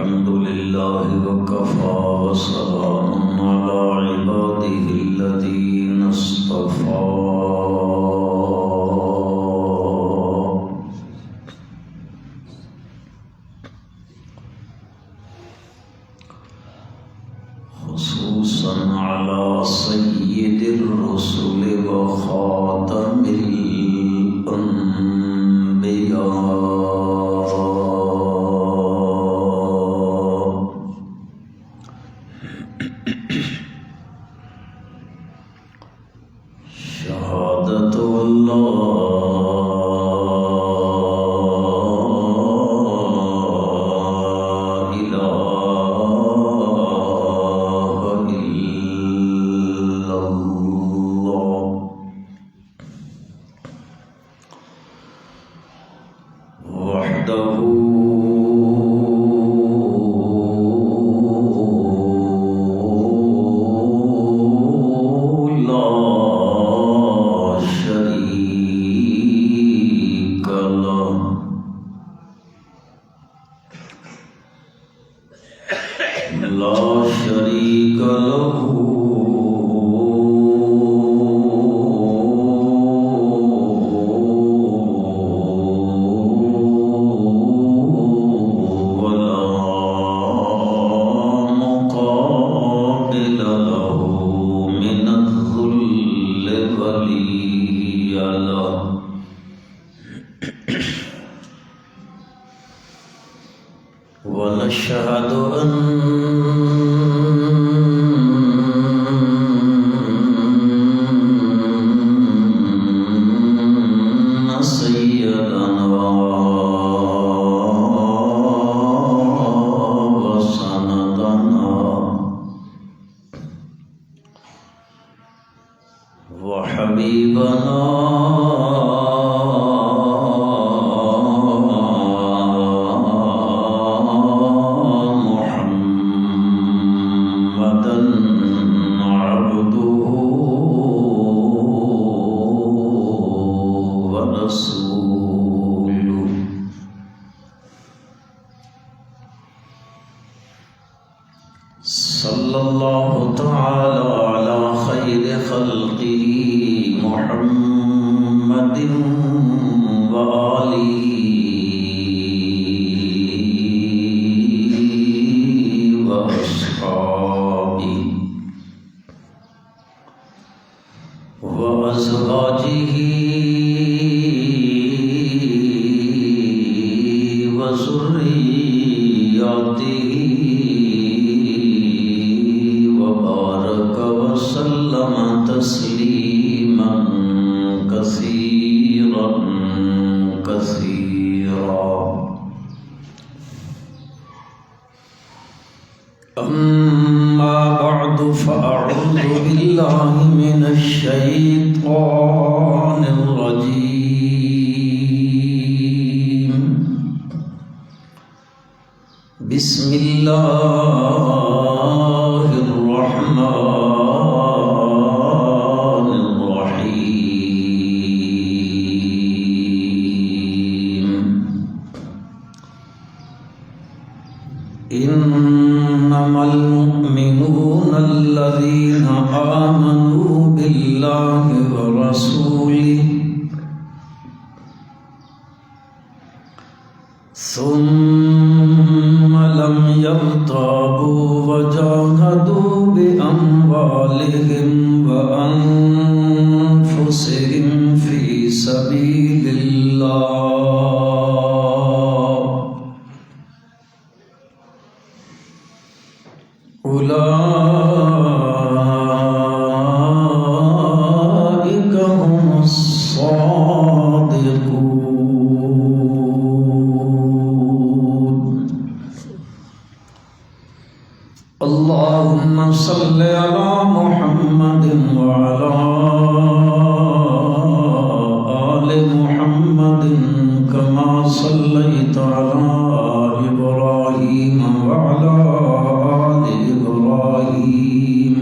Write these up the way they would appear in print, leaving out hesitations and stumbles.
الحمد لله وكفى وسلام على عباده الذين اصطفى خصوصا على سيد الرسل وخاتم الأنبياء شهادة لا شريك له ولا مقابل له من الذل ولي له ونشهد أن سيدنا وسندنا وحبيبنا صلى الله تعالى على خير خلقه محمد وآله وأصحابه وأزواجه وذرياته وبارك وسلم تسليما كثيرا كثيرا. أما بعد فأعوذ بالله من الشيطان الرجيم. بسم الله الرحمن الرحيم. إنما المؤمنون الذين آمنوا بالله ورسوله ثم لم يرتابوا وجاهدوا بأموالهم وأنفسهم في سبيل الله أولئك هم الصادقون. اللهم صل على محمد وعلى آل محمد كما صليت على إبراهيم وعلى آل إبراهيم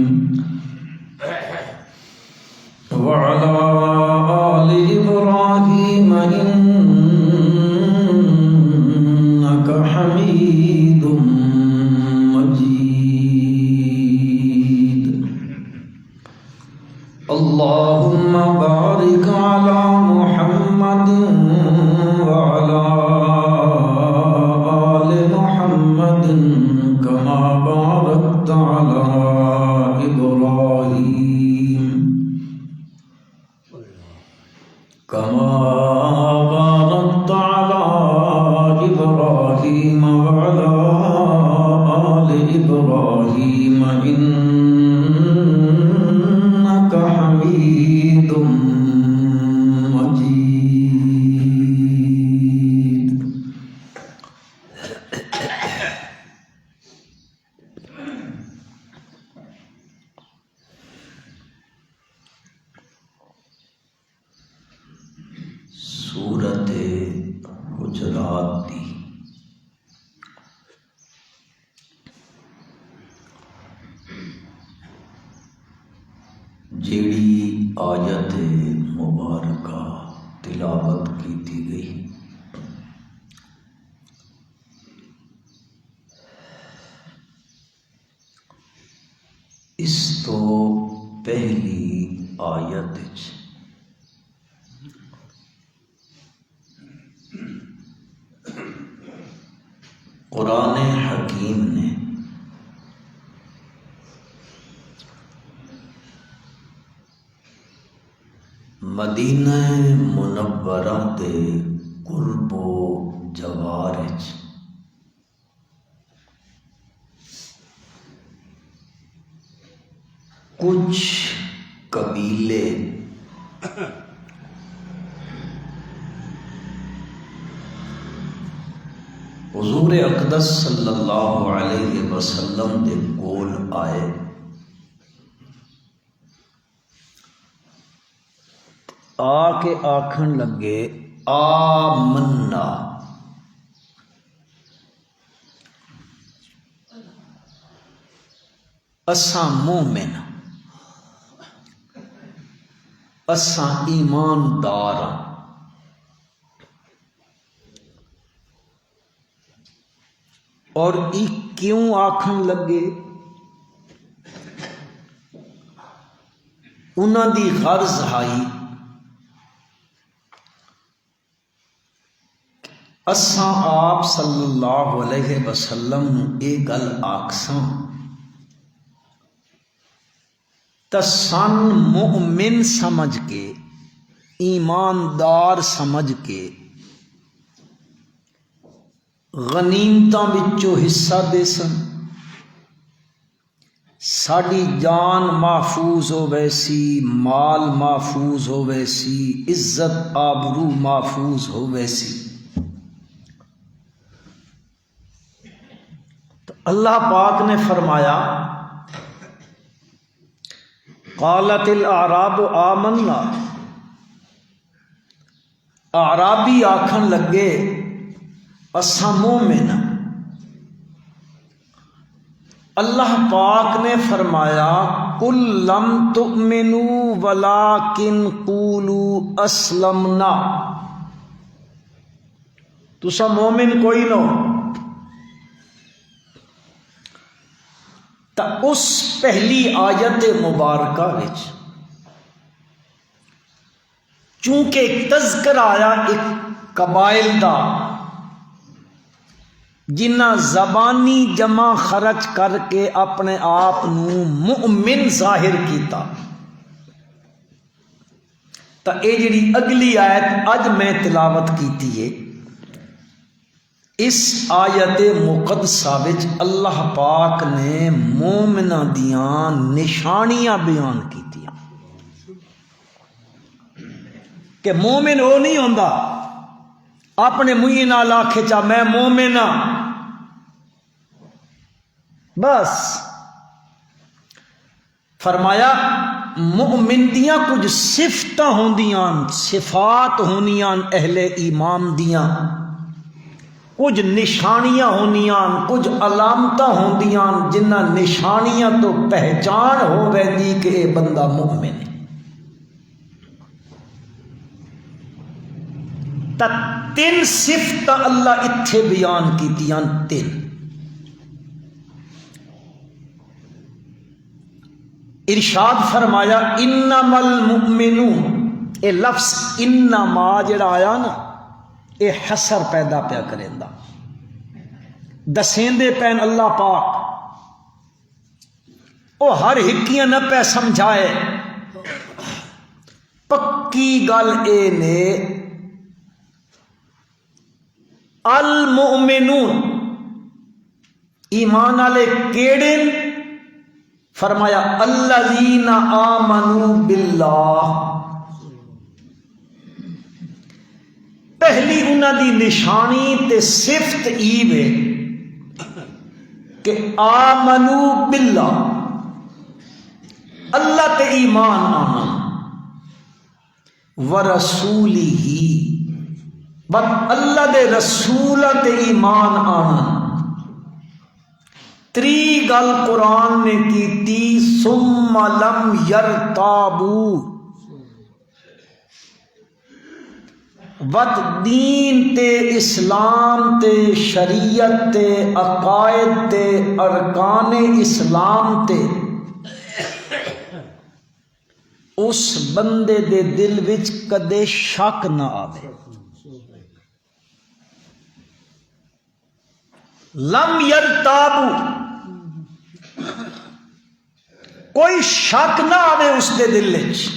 وعلى آل إبراهيم إنك حميد كما باركت على إبراهيم وعلى آل إبراهيم إنك حميد مجيد. سورت حجرات دی جیڑی آیت مبارکہ تلاوت کیتی گئی اس تو پہلی آیت قرآن حکیم نے مدینہ منورہ دے قرب و جوار کچھ قبیلے حضور اقدس صلی اللہ علیہ وسلم دے کول آئے آ کے آکھن لگے آمنا، اساں مومن، اساں ایماندار ہاں۔ اور ای کیوں آکھن لگے؟ انہاں دی غرض آئی اساں آپ صلی اللہ علیہ وسلم اے گل آکھساں تا سن مؤمن سمجھ کے، ایماندار سمجھ کے غنیمتاں وچوں حصہ دے سن، ساڈی جان محفوظ ہووے سی، مال محفوظ ہووے سی، عزت آبرو محفوظ ہووے سی۔ تو اللہ پاک نے فرمایا قالت الاعراب آمنا، اعرابی آکھن لگے اساں مومن۔ اللہ پاک نے فرمایا قل لم تؤمنوا ولکن قولوا اسلمنا، تساں مومن کوئی نو۔ تا اس پہلی آیت مبارکہ وچ چونکہ ایک تذکر آیا ایک قبائل دا جنہ زبانی جمع خرچ کر کے اپنے آپ مؤمن ظاہر کیتا، تا اے جڑی اگلی آیت اج میں تلاوت کیتی ہے، اس آیت مقدسہ وچ اللہ پاک نے مومناں دیاں نشانیاں بیان کیتیاں کہ مومن وہ نہیں ہوندا اپنے منہ نال آکھے چا میں مومن ہاں بس۔ فرمایا مومن دیاں کچھ صفتاں ہوندیاں، صفات ہونیاں اہل ایمان دیاں، کچھ نشانیاں ہونیاں، کچھ علامتاں ہوندیاں جنہ نشانیاں تو پہچان ہو ویندی کہ اے بندہ مومن ہے۔ تا تین صفتاں اللہ اتھے بیان کیتیاں، تین۔ ارشاد فرمایا انما المؤمنون، اے لفظ انما جڑا آیا نا اے حسر پیدا پیا کریندا، دسیندے پین اللہ پاک، او ہر ہکیاں نہ پہ سمجھائے، پکی گل اے نے المؤمنون ایمان والے کیڑے؟ فرمایا الذین آمنوا باللہ، پہلی انہاں دی نشانی تے صفت ای وے کہ آمنوا باللہ، اللہ تے ایمان آنا، ورسولہ، بس اللہ دے رسول تے ایمان آنا۔ تری گل قرآن نے کیتی ثم لم یرتابوا، وت دین تے اسلام تے شریعت تے عقائد تے ارکان اسلام تے اس بندے دے دل وچ کدے شک نہ آوے، لم یرتابوا، کوئی شک نہ آوے اس دے دل وچ۔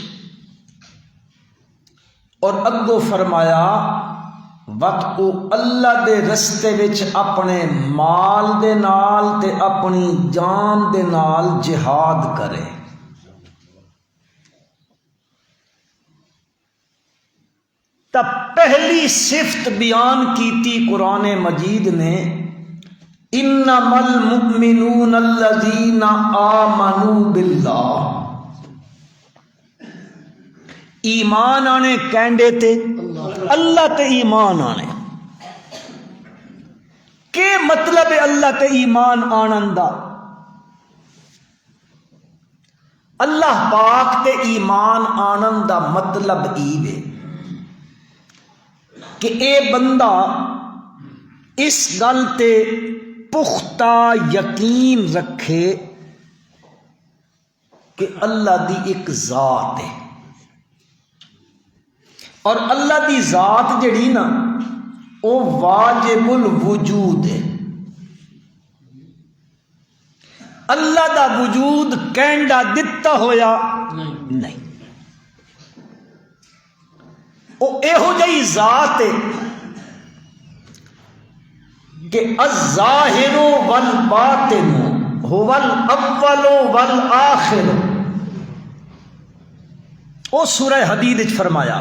اور اگوں فرمایا وقت کو اللہ دے رستے وچ اپنے مال دے نال تے اپنی جان دے نال جہاد کرے۔ تب پہلی صفت بیان کیتی قرآن مجید نے انما المؤمنون الذین آمنوا باللہ، ایمان آنے کینڈے تے اللہ تے ایمان آنے۔ کہ مطلب ہے اللہ تے ایمان آنن دا؟ اللہ پاک تے ایمان آنن دا مطلب ای وے کہ اے بندہ اس گل تے پختہ یقین رکھے کہ اللہ دی ایک ذات ہے، اور اللہ دی ذات جڑی نا وہ واجب الوجود ہے۔ اللہ دا وجود کینڈا دتا ہویا نہیں، وہ ایہو جہی ذات ہے کہ الظاہر والباطن هو الاول والآخر، وہ سورہ حدید وچ فرمایا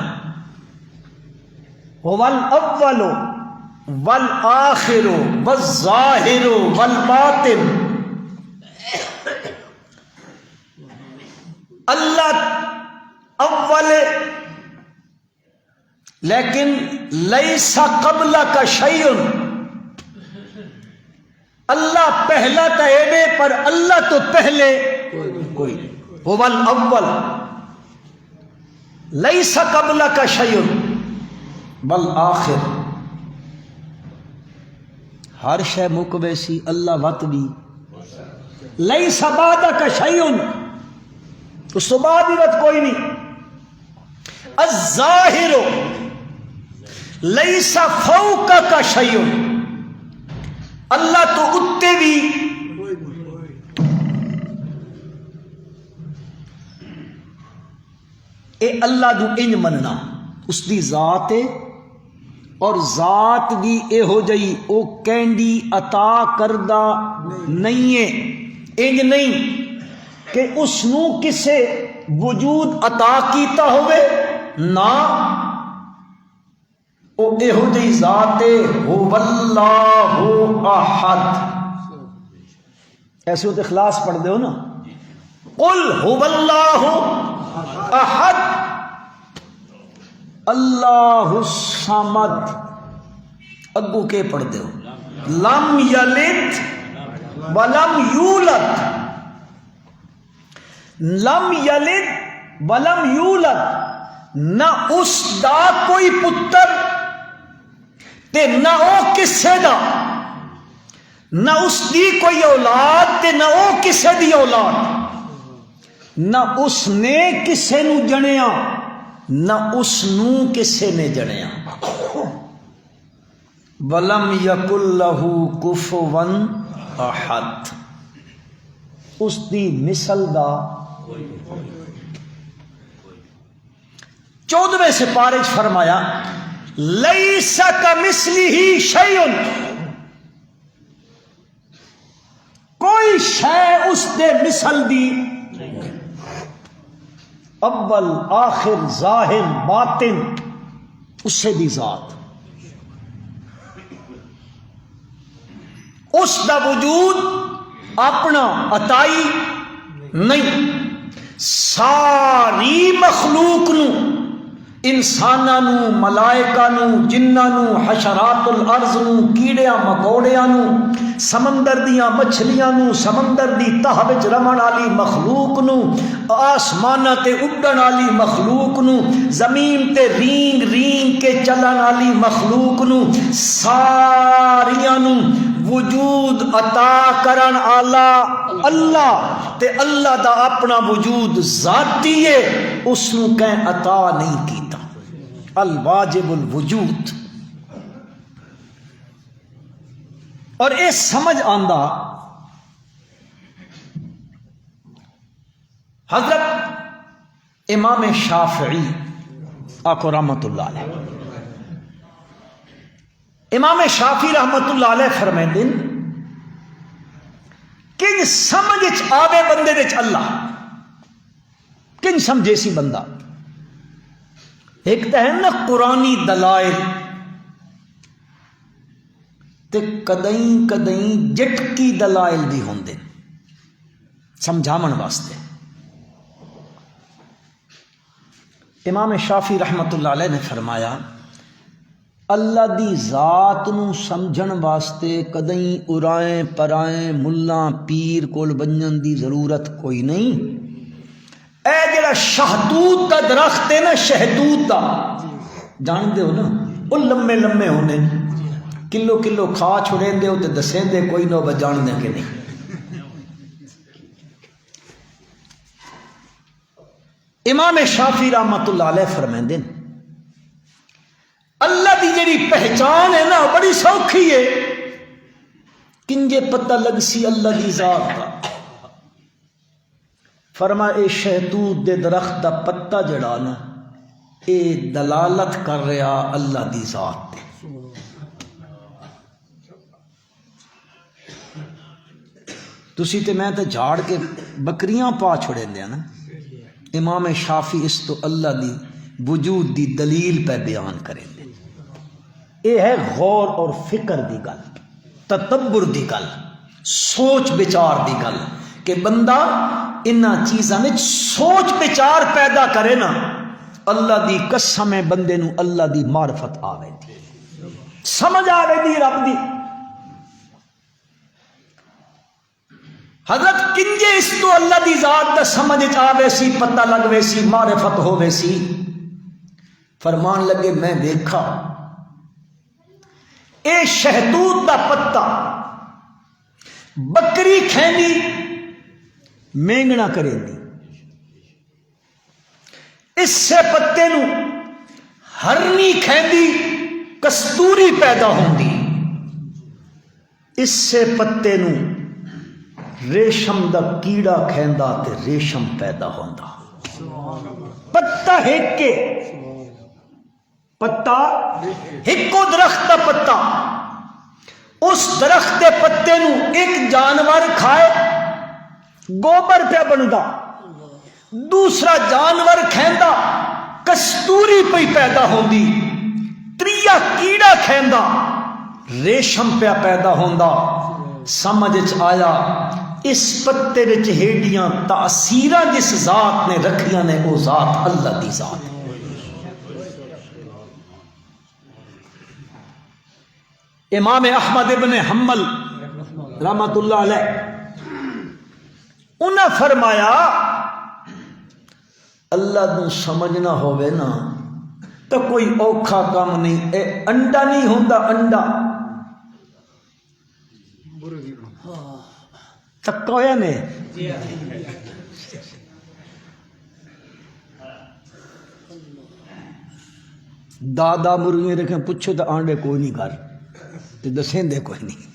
هو الاول والآخر والظاہر والباطن، اللہ اول لیکن لیس قبلک شیء، اللہ پہلا تو ہے پر اللہ تو پہلے کوئی نہیں۔ هو الاول لیس قبلک شیء والآخر، ہر شے مک ویسی اللہ وت بھی، لیس بعدک شیء، اس تو بعد بھی وت کوئی نہیں۔ الظاہر لیس فوقک شیء، اللہ تو اتے بھی اے اللہ جو انج مننا اس دی ذات ہے، اور ذات دی اے ہو جئی او کینڈی عطا کردہ نہیں ہے، انج نہیں کہ اس نو کسے وجود عطا کیتا ہوئے، نہ او اے ہو جئی ذات ہے هو اللہ احد۔ ایسے ہوتے اخلاص پڑھ دے ہو نا، قل هو اللہ احد اللہ الصمد، اگو کے پڑھ دے ہو لم یلد ولم یولد، لم یلد ولم یولد، نہ اس دا کوئی پتر تے نہ او کسے دا، نہ اس دی کوئی اولاد تے نہ او کسے دی اولاد، نہ اس نے کسے نو جنیا نہ اس نو کسے نے جنیا۔ وَلَمْ يَكُنْ لَهُ كُفُوًا أَحَدٌ، اس دی مثل دا 14ویں سپارے فرمایا لیس کمثلہ شیء، کوئی شے اس دے مثل دی، اول آخر ظاہر باطن اس سے دی ذات، اس دا وجود اپنا عطائی نہیں، ساری مخلوق نو، انساناں نو، ملائکہ نو، جناں نو، حشرات الارض نو، کیڑیاں مکوڑیاں نو، سمندر دیاں مچھلیاں نو، سمندر دی تہ وچ رمن والی مخلوق نو، آسماناں تے اڈن والی مخلوق نو، زمین تے رینگ رینگ کے چلن والی مخلوق نو، ساریاں نو وجود عطا کرن والا اللہ، تے اللہ دا اپنا وجود ذاتی ہے، اس نو کہیں عطا نہیں کیتا، الواجب الوجود۔ اور اے سمجھ آندا حضرت امام شافعی آکو رحمت اللہ علیہ، امام شافعی رحمت اللہ علیہ فرمائیں کن سمجھ آوے بندے وچ اللہ، کن سمجھے سی بندہ، ایک تو ہے نا قرآنی دلائل، تے کدیں کدیں جٹکی دلائل بھی ہوندے سمجھاون واسطے۔ امام شافعی رحمت اللہ علیہ نے فرمایا اللہ دی ذات نو سمجھن واسطے کدیں ارائیں پرائیں ملاں پیر کول بنن دی ضرورت کوئی نہیں۔ اے جڑا شہتوت دا درخت ہے نا، شہتوت دا جان دے ہو نا، وہ لمے لمے ہونے، کلو کلو کھا چھڑیں دے ہو تے دسیں دے کوئی نو بجان دے کہ نہیں۔ امام شافعی رحمت اللہ علیہ فرمائیں اللہ دی جڑی پہچان ہے نا بڑی سوکھی ہے، کنجے پتہ لگ سی اللہ دی ذات کا۔ فرما اے شہتوت دے درخت دا پتہ جڑا نا اے دلالت کر رہا اللہ دی ذات تے۔ تسی تے میں تے جھاڑ کے بکریاں پا چھوڑے دیا نا، امام شافعی اس تو اللہ دی وجود دی دلیل پہ بیان کریں دے۔ یہ ہے غور اور فکر دی گل، تدبر دی گل، سوچ بچار دی گل، کہ بندہ انہاں چیزاں وچ سوچ بچار پیدا کرے نا، اللہ دی قسم ہے بندے نو اللہ دی معرفت آوے دی، سمجھ آوے دی رب دی۔ حضرت کنجے اس تو اللہ دی ذات دا سمجھ آوے سی، پتہ لگوے سی، معرفت ہووے سی۔ فرمان لگے میں دیکھا اے شہتوت دا پتہ بکری کھیندی مینگنا کرے دی، اس سے پتے نو ہرنی کھیندی کستوری پیدا ہوندی، اس سے پتے نو ریشم دا کیڑا کھیندا تے ریشم پیدا ہوندا۔ پتہ ہکے، پتہ ہکو درخت دا پتہ، اس درخت دے پتے نو ایک جانور کھائے گوبر پہ بندا، دوسرا جانور کھیندا کستوری پہ پیدا ہوندی، تریا کیڑا کھیندا ریشم پہ پیدا ہوندا۔ سمجھ آیا اس پتے وچ ہیڈیاں تاثیراں جس ذات نے رکھیاں نے وہ ذات اللہ دی ذات۔ امام احمد ابن حنبل رحمت اللہ علیہ انہاں فرمایا اللہ نو سمجھنا ہوئے نا تو کوئی اوکھا کام نہیں، اے انڈا نہیں ہوندا، انڈا تکا ہویا نے دادا مرغیاں رکھیں پوچھو تو آنڈے کوئی نہیں گھر تے دسیں دے کوئی نہیں۔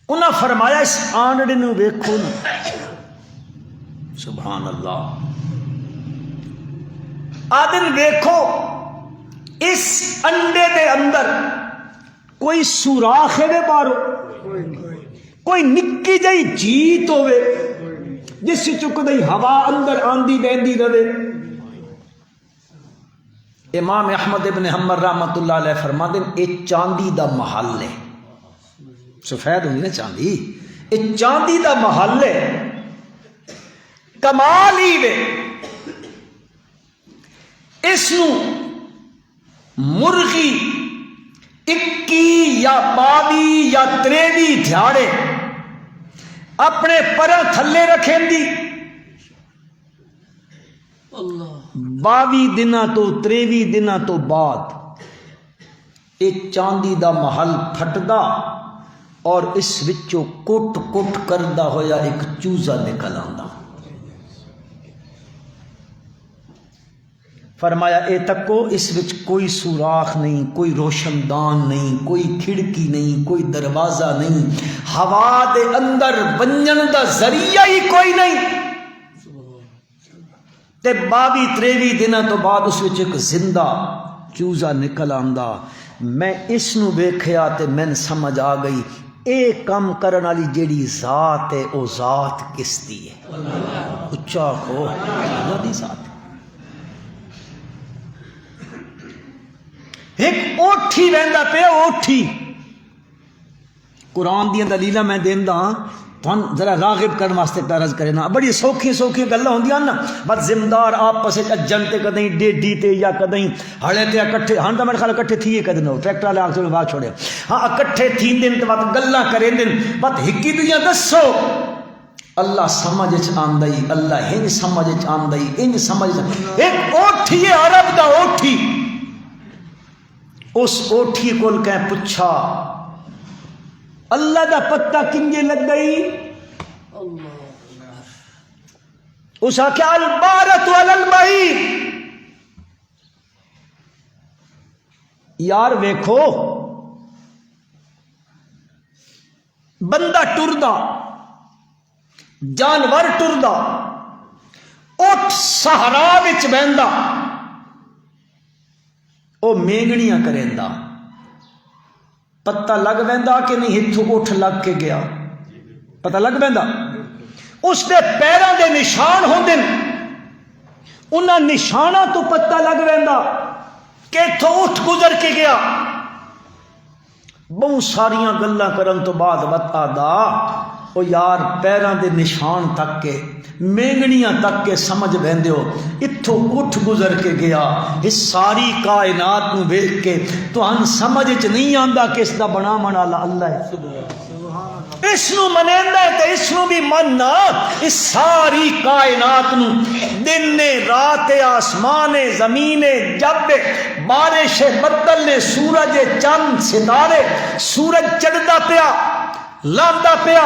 انہاں فرمایا اس آنڈے نو ویکھو نا، سبحان اللہ، آدن ویکھو اس انڈے دے اندر کوئی سوراخ ہے بارو، کوئی نکی جئی جیت ہوئے جس سے چک دئی ہوا اندر آندی بہندی رہے۔ امام احمد ابن حنبل رحمت اللہ علیہ فرما دیں اے چاندی دا محل ہے، سفید ہوئی نا چاندی، اے چاندی دا محل ہے، کمال ہی وے اس نو مرغی 21 یا 22 یا 23 دھیاڑے اپنے پراں تھلے رکھیں دی، 22 دنہ تو 23 دنہ تو بعد ایک چاندی دا محل پھٹدا اور اس وچوں کٹ کٹ کردا ہویا ایک چوزا نکل آندا۔ فرمایا اے تکو اس وچ کوئی سوراخ نہیں، کوئی روشن دان نہیں، کوئی کھڑکی نہیں، کوئی دروازہ نہیں، ہوا دے اندر ونجن دا ذریعہ ہی کوئی نہیں، تے 22-23 دنوں تو بعد اس وچ ایک زندہ چوزا نکل آندا۔ میں اس نو ویکھیا تے میں سمجھ آ گئی اے کم کرن والی جیڑی ذات ہے او ذات کس دی ہے؟ اچھا کھو اللہ دی ذات۔ ایک اوٹھی رہندا پہ اوٹھی، قرآن دیا دلیلاں میں دیندا ہاں تھن ذرا راغب کرنے واسطے عرض کرے نا، بڑی سوکھی سوکھی گلاں ہوندیاں نا، بس زمیندار آپس وچ اجن تے کدیں ڈیڈی تے یا کدیں ہڑے تے اکٹھے، ہن تاں میرے خیال اکٹھے تھیے کدے نو ٹریکٹر والے آکھ وا چھوڑے، ہاں اکٹھے تھیندے تے بات گلاں کریندے بات ہکی دوجیاں دسو، اللہ سمجھ وچ آندئی، اللہ ہن سمجھ وچ آندئی، ان سمجھ ایک اوٹھی ہے عرب دا اوٹھی، اس اوٹھی کول کہیں پچھا اللہ دا پتہ کنجے لگ گئی، اس آکھیا البارت علی البعیر۔ یار ویکھو بندہ ٹردا، جانور ٹردا، اٹھ صحرا وچ بہندا، او مینگڑیاں کریندا، پتہ لگ ویندا کہ نہیں ہتھوں اٹھ لگ کے گیا، پتہ لگ ویندا، اس دے پیراں دے نشان ہوندے، انہاں نشاناں تو پتہ لگ ویندا کہ اتھوں اٹھ گزر کے گیا۔ بہت ساریاں گلاں کرن تو بعد بتا دا او یار پیراں دے نشان تک کے مینگنیاں تک کے سمجھ ویندے ہو اتھوں اٹھ گزر کے گیا، اس ساری کائنات نو ویکھ کے تو ہن سمجھ چ نہیں آندا کہ اس دا بناون والا اللہ ہے، اس نو منیندا ہے تے اس نو بھی مننا، اس ساری کائنات نو دن نے رات آسمان زمین جب بارش بدل نے سورج چند ستارے، سورج چڑھدا پیا لاندا پیا،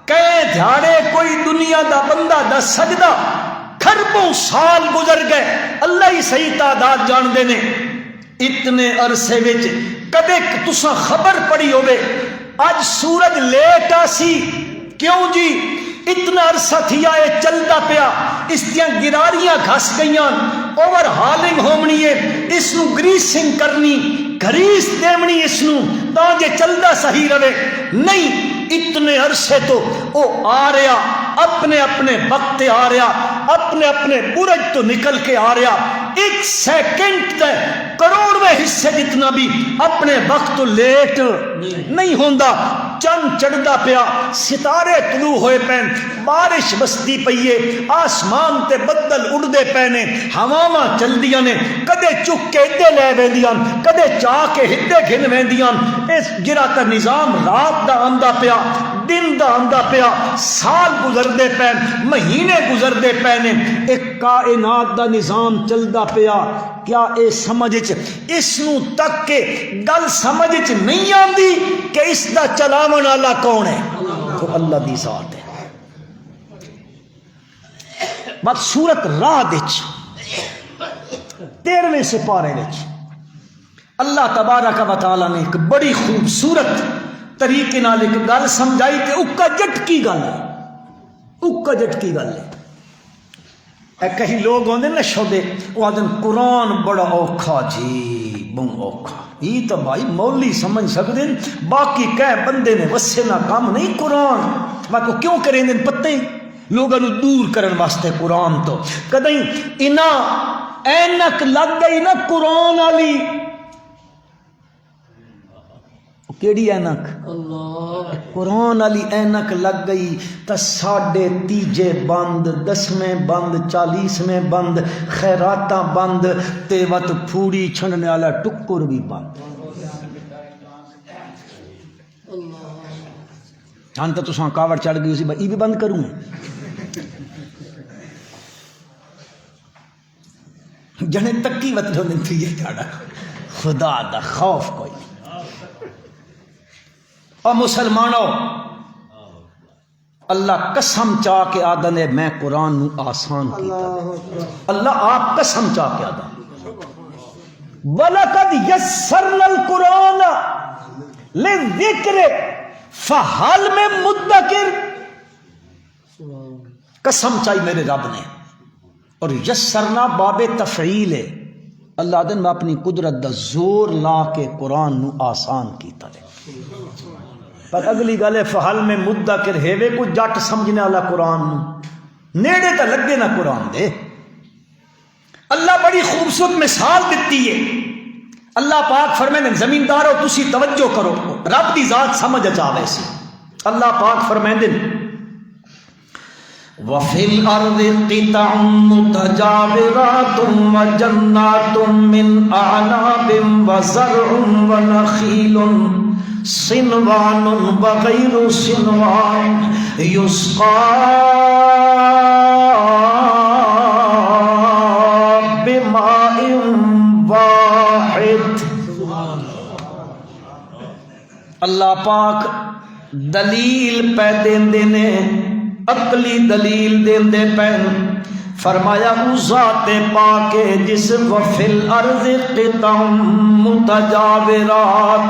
کئے دھیاڑے کوئی دنیا دا بندہ دا سجدہ، کھربوں سال گزر گئے، اللہ ہی صحیح تعداد جان دے نے، اتنے عرصے وچ کدے تساں خبر پڑی ہوئے اج سورج لیٹ آسی کیوں جی اتنا عرصہ تھیا ہے چلتا پیا، اس دیاں گراریاں گھس گئیاں، اوور ہالنگ ہومنی ہے، اس نو گریسنگ کرنی، گریس دیونی اس نو تاں جے چلدا صحیح رہے، نہیں اتنے عرصے تو او آ رہا اپنے اپنے وقت آ رہا، اپنے اپنے برج تو نکل کے آ رہا، ایک سیکنڈ تے کروڑویں حصے جتنا بھی اپنے وقت تو لیٹ نہیں ہوندا، چند چڑھدا پیا، ستارے طلوع ہوئے پین، بارش بستی پئیے، آسمان تے بدل اڑدے پینے، ہواواں چلدیاں نے، کدے چک کے ادھے لے ویندیاں، کدے چاہ کے ہدے گھن ویندیاں، اس جرا تے نظام رات دا آندا پیا، دن دا آندا پیا، سال گزردے پین، مہینے گزردے پینے، ایک کائنات دا نظام چلدا پیا، کیا اے سمجھ اس نو تک کے گل سمجھ نہیں آندی کہ اس دا چلاون والا کون ہے؟ تو اللہ دی ذات ہے۔ بات سورت راہ 13ویں سپارے وچ اللہ تبارک و تعالی نے ایک بڑی خوبصورت طریقے نال ایک گل سمجھائی تے اکا جٹ کی گل ہے، اکا جٹ کی گل ہے۔ کئی لوگ ہوندے نا شودے وہ آدھن قرآن بڑا اوکھا جی بہت اوکھا، یہ تو بھائی مولی سمجھ سکتے ہیں، باقی کہہ بندے نے وسے نہ کام نہیں قرآن میں کو کیوں کریں دیں پتہ ہی لوگوں دور کرن واسطے قرآن تو کدیں اینا اینک لگ گئی نا قرآن والی کیڑی اینک قرآن والی اینک لگ گئی تو ساڑھے تیجے بند، 10ویں بند، 40ویں بند، خیراتاں بند تے وقت پھوڑی چھننے والا ٹکر بھی بند۔ ہاں تو تساں کاوڑ چڑھ گئی اسی یہ بھی بند کروں جنے تکی وت ہوندی تھی یہ جاڑا خدا دا خوف کوئی نہیں۔ اور مسلمانوں اللہ قسم چاہ کے آدھا نے میں قرآن نو آسان کیتا، اللہ آپ قسم چاہ کے آدھا وَلَقَدْ يَسَّرْنَا الْقُرْآنَ لِلذِّكْرِ فَهَلْ مِن مُدَّكِرٍ، قسم چاہی میرے رب نے، اور یسرنا باب تفعیل ہے، اللہ دن میں اپنی قدرت دا زور لا کے قرآن نو آسان کیتا ہے۔ پر اگلی گل ہے فحل میں مدکر ہے وے کو جٹ سمجھنے والا قرآن نو نیڑے تا لگے نہ قرآن دے۔ اللہ بڑی خوبصورت مثال دیتی ہے، اللہ پاک فرمائے زمیندارو تسی توجہ کرو رب دی ذات سمجھ جاوے سی۔ اللہ پاک فرمائے وَفِي الْأَرْضِ قِطَعٌ مُتَجَاوِرَاتٌ وَجَنَّاتٌ مِّنْ أَعْنَابٍ وَزَرْعٌ وَنَخِيلٌ صِنْوَانٌ وَغَيْرُ صِنْوَانٍ يُسْقَىٰ بِمَاءٍ وَاحِدٍ۔ اللہ پاک دلیل پہ دیندے نے، عقلی دلیل دیندے پین، فرمایا وہ ذات پاک جس وفی الارض قطع متجاورات،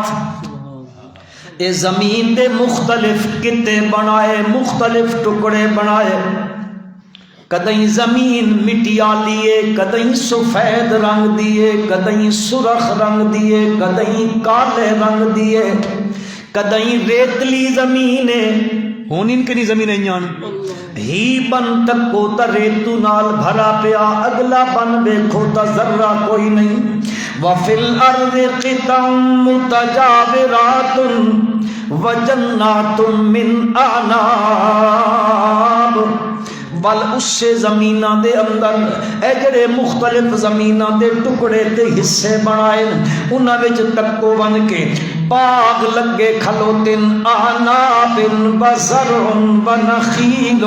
اے زمین دے مختلف قطعے بنائے، مختلف ٹکڑے بنائے، کدیں زمین مٹیا لیے، کدیں سفید رنگ دیے، کدیں سرخ رنگ دیے، کدیں کالے رنگ دیے، کدیں ریتلی زمین ہے ہون ان کے نہیں زمین جان ہی بن تکو تا ریتو نال بھرا پیا، اگلا بن بیکھو تا ذرہ کوئی نہیں۔ وَفِي الْأَرْضِ قِطَعٌ مُتَجَاوِرَاتٌ وَجَنَّاتٌ مِّنْ أَعْنَابٍ، بل اس سے زمینہ دے اندر اے جڑے مختلف زمینہ دے ٹکڑے تے حصے بنائے انہاں وچ تکو بن کے باغ لگے کھلوتن اعناب وزرع ونخیل،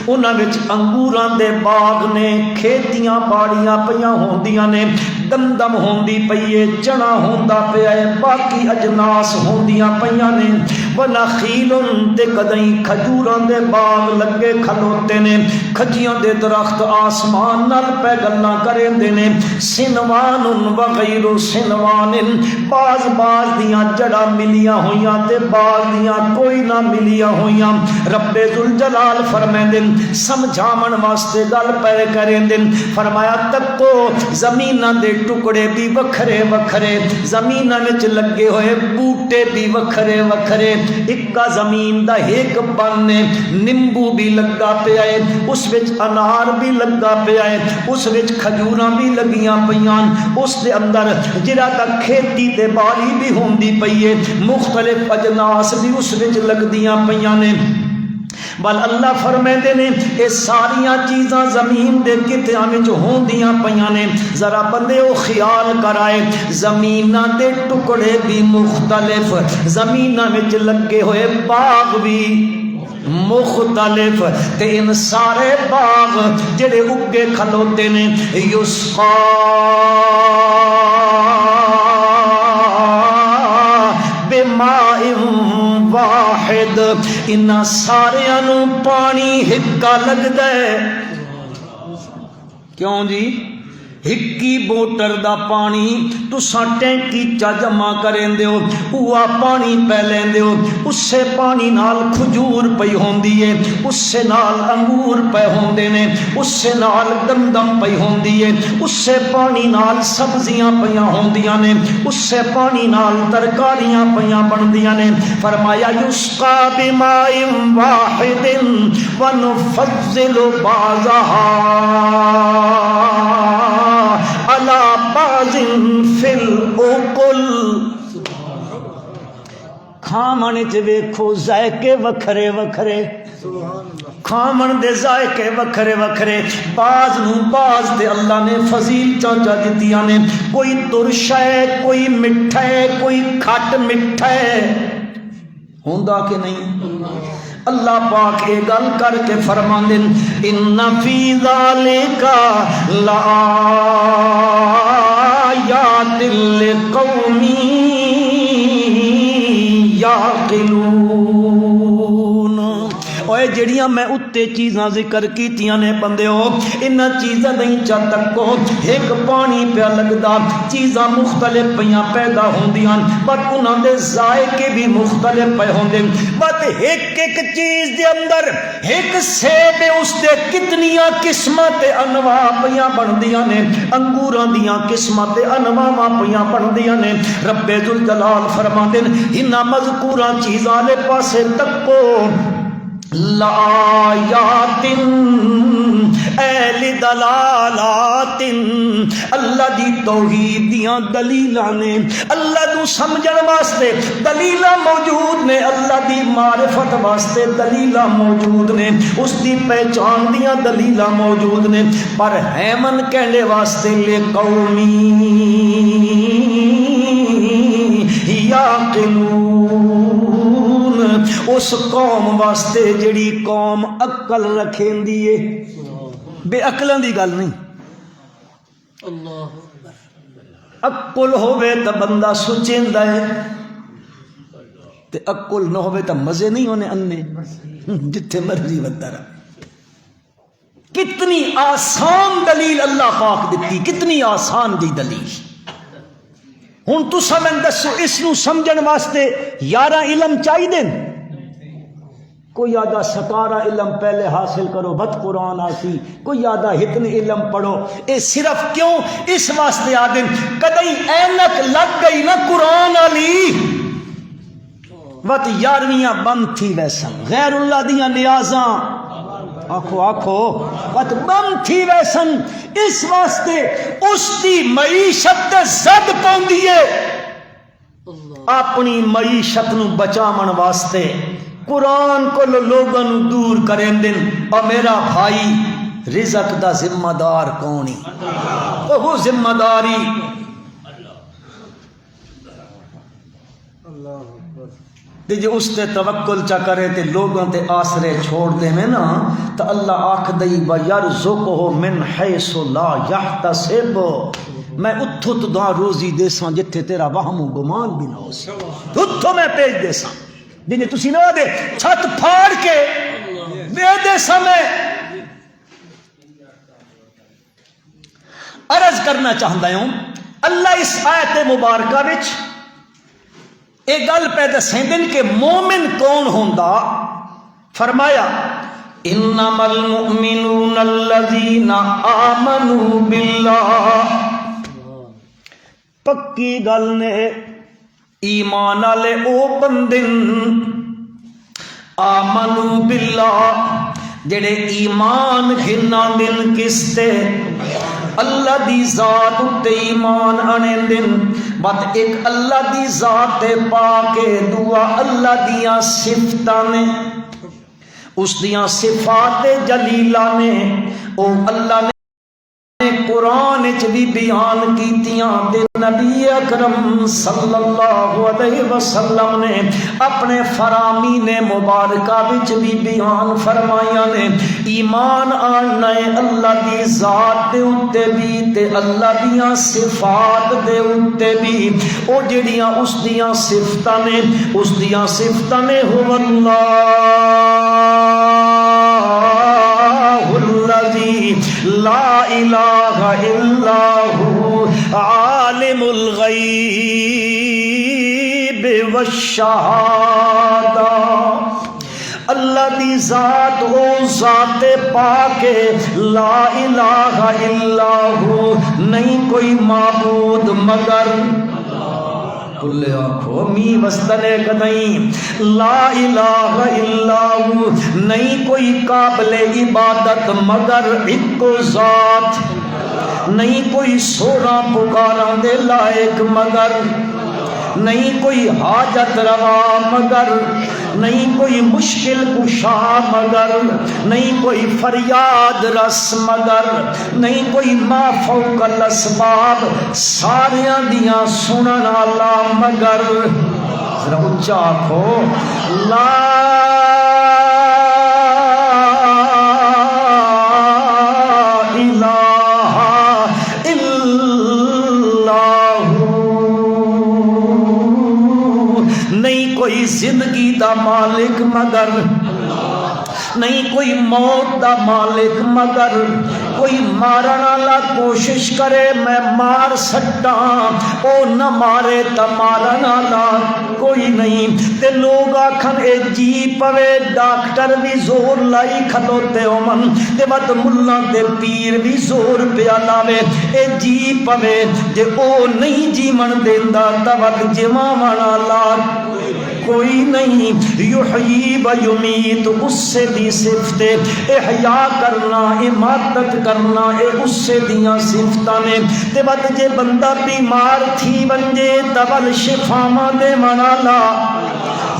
انہاں وچ انگوراں دے باغ نے، کھیتیاں باڑیاں پیاں ہوندیاں نے، گندم ہوندی پئیے، چنا ہوندا پیا ہے، باقی اجناس ہوندیاں پیاں نے، ونخیل تے کدیں کھجوراں دے باغ لگے کھلوتے نے، کھجیاں دے درخت آسمان نال پہ گلاں کریندے نے، سنوان وغیر سنوان، باز باز دیاں جڑا ملیاں ہویاں تے باز دیاں کوئی نہ ملیاں ہویاں۔ رب ذوالجلال فرمیندے سمجھاون واسطے گل پہ کریندے، فرمایا تکو زمیناں دے ٹکڑے بھی وکھرے وکھرے، زمیناں وچ لگے ہوئے بوٹے بھی وکھرے وکھرے، اکا زمین دا ایک بن نیمبو بھی لگا پیا ہے، اس وچ انار بھی لگا پیا ہے، اس وچ کھجوراں بھی لگیاں پیاں، اس دے اندر جڑا تک کھیتی تے باڑی بھی ہوندی پئی ہے، مختلف اجناس بھی اس وچ لگدیاں پیاں نے۔ بل اللہ فرمیندے نے اے ساریاں چیزاں زمین دے قطعاں وچ ہوندیاں پیاں نے، ذرا بندے او خیال کرائے زمیناں دے ٹکڑے بھی مختلف، زمیناں وچ لگے ہوئے باغ بھی مختلف، تے ان سارے باغ جڑے اگے کھلوتے نے یسقا بماء واحد، انہاں ساریاں نو پانی ہکا لگدا ہے۔ کیوں جی؟ ہکی موٹر دا پانی تساں ٹینکی چا جمع کریں دیو اوہ پانی پہ لیں دیو اس سے پانی نال کھجور پئی ہوندی ہے اس سے نال انگور پہ ہوندے نے اس سے نال گندم پئی ہوندی ہے اس سے پانی نال سبزیاں پیاں ہوندیاں نے اس سے پانی نال ترکاریاں پیاں بندیاں نے فرمایا یسقا بماء واحد ونفضل بعضها على بعض في الأكل کھامن چ ویکھو ذائقے وکھرے وکھرے کھامن دے ذائقے وکھرے وکھرے بعض نو بعض دے اللہ نے فضیل چاچا دتیاں نے کوئی ترش ہے کوئی مٹھا ہے کوئی کھٹ مٹھا ہے ہوندا کہ نہیں اللہ پاک یہ گل کر کے فرماندے ان فی ذالک لآیات لقوم یعقلون اوے جڑیاں میں اتے چیزاں ذکر کیتیاں نے بندیو انہاں چیزاں نہیں چا تکو ایک پانی پیا لگدا چیزاں مختلف پیاں پیدا ہوندیاں پر انہاں دے ذائقے بھی مختلف پے ہوندے بس ایک ایک چیز دے اندر ایک سیب اس دے کتنیاں قسماں تے انواع پیاں بندیاں نے انگوراں دیاں قسماں تے انواع پیاں بندیاں نے رب ذوالجلال فرماندے انہاں مذکوراں چیزاں دے پاسے تکو لآیات اہل دلالات اللہ دی توحید دیاں دلیلاں نے اللہ کو سمجھن واسطے دلیلاں موجود نے اللہ دی معرفت واسطے دلیلاں موجود نے اس دی پہچان دیاں دلیلاں موجود نے پر ہیمن کہنے واسطے لے قومی یعقلون اس قوم واسطے جڑی قوم عقل رکھیں دیئے بے عقلاں دی گل نہیں عقل ہوئے تا بندہ سوچیندا ہے تے عقل نہ ہوئے تا مزے نہیں ہونے انے جتھے مرضی بندہ رہے کتنی آسان دلیل اللہ پاک دیتی کتنی آسان دی دلیل ہن تساں میں دسو اس نو سمجھن واسطے 11 علم چاہیے کوئی آدھا 17 علم پہلے حاصل کرو بد قرآن آسی کوئی آدھا اتنے علم پڑھو اے صرف کیوں اس واسطے آدم کدی اینک لگ گئی نا قرآن علی وقت 11ویں بند تھی ویسن غیر اللہ دیاں نیازاں آنکھو آنکھو وقت بند تھی ویسن اس واسطے اس دی معیشت زد پوندی ہے اپنی معیشت نو بچامن واسطے قرآن کو لوگوں دور کریں دن اور میرا بھائی رزق دا ذمہ دار کونی وہ ذمہ داری جو اس تے توکل چا کرے تے لوگوں تے آسرے چھوڑ دے میں نا تو اللہ آکھ دئی وَيَرْزُقُهُ مِنْ حَيْثُ لَا يَحْتَسِبُ میں اتھو تو دعا روزی دے ساں جتھے تیرا وہم و گمان بھی نہ ہو سی اتھو میں پیج دے ساں جنہیں تسی نہ دے چھت پھاڑ کے دے دے سمے عرض کرنا چاہتا ہوں اللہ اس آیت مبارکہ وچ ایک گل پیدا سیندن کہ مومن کون ہوندا فرمایا انما المؤمنون الذین آمنوا باللہ پکی گل نے ایمان والے او بندن آمنو باللہ جڑے ایمان گھنا دن کستے اللہ دی ذات تے ایمان آنے دن بات ایک اللہ دی ذات پاکے دعا اللہ دیاں صفتاں نے اس دیاں صفات جلیلہ نے او اللہ نے قرآن چ بھی بیان کیتیاں تے نبی اکرم صلی اللہ علیہ وسلم نے اپنے فرامین مبارکہ وچ بھی بیان فرمایا نے ایمان آنا ہے اللہ دی ذات دے اتے بھی تے اللہ دیاں صفات دے اتے بھی او جڑیاں اس دیاں صفتاں نے اس دیاں صفتاں نے هو الذی لا الہ الا هو عالم عالم الغیب والشہادہ، اللہ دی ذات او ذات پاک لا الہ الا ہو، نہیں کوئی معبود مگر کلے آنکھو می وستنے کدیں، لا الہ الا ہو، نہیں کوئی قابل عبادت مگر ایک ذات، نہیں کوئی سونا پکاران دے لائق مگر، نہیں کوئی حاجت روا مگر، نہیں کوئی مشکل کشا مگر، نہیں کوئی فریاد رس مگر، نہیں کوئی ما فوق الاسباب ساریاں دیاں سنن والا مگر، ذرا اونچا آکھو لا کوئی زندگی دا مالک مگر، نہیں کوئی موت دا مالک مگر، کوئی مارن والا کوشش کرے میں مار سٹا او نہ مارے تا مارن والا کوئی نہیں، تے لوگ آکھن اے جی پوے ڈاکٹر بھی زور لائی کھلوتے ہومن، تے ود ملا تے پیر بھی زور پیا لاوے، اے جی پوے جے او نہیں جی من دیندا تا ود جماون والا کوئی نہیں، یحیی و یمیت اس سے دی صفت احیاء کرنا اماتت کرنا اے اس سے دیاں صفتاں نے، تے بعد جے بندہ بیمار تھی ونجے تول شفاواں دے منالا